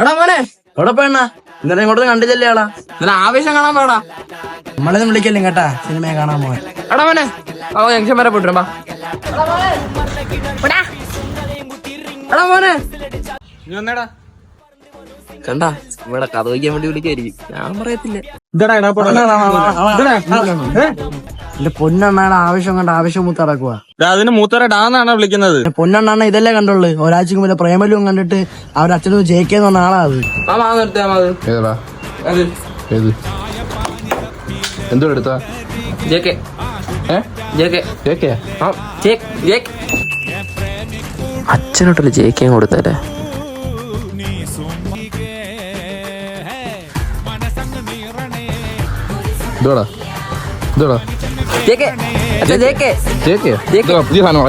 എടാ മോനെ എവിടെ പോയണ്ണാ? ഇന്നലെ ഇങ്ങോട്ട് കണ്ടില്ലല്ലേ ആളാ? ഇന്നലെ ആവേശം കാണാൻ പോടാ. നമ്മളൊന്നും വിളിക്കല്ലേ കേട്ടാ സിനിമയെ കാണാൻ പോവാൻ. എടാ മോനെ ജംഗ്ഷൻ വരെ പോയിട്ടുണ്ടാ. എടാ മോനെ കണ്ടാ ഇവിടെ കഥ വയ്ക്കാൻ വേണ്ടി വിളിക്കായിരിക്കും. ഞാൻ പറയത്തില്ല. എന്റെ പൊന്നെണ്ണയുടെ ആവശ്യം കണ്ട ആവശ്യം മൂത്ത് നടക്കുക. അതിന് മൂത്തറടാന്നാണ് വിളിക്കുന്നത്. പൊന്നെണ്ണ ഇതല്ലേ കണ്ടുള്ളു. ഒരാഴ്ചക്ക് മുന്നേ പ്രേമലും കണ്ടിട്ട് അവരുടെ അച്ഛനും ജയിക്കെന്ന് പറഞ്ഞ ആളാ അത്. എന്തോ എടുത്താ അച്ഛനോട്ടൊരു ജയിക്കാൻ കൊടുത്തല്ലേ. ഇതോടാ ഇതോടാ പുതിയ സാധനമാ.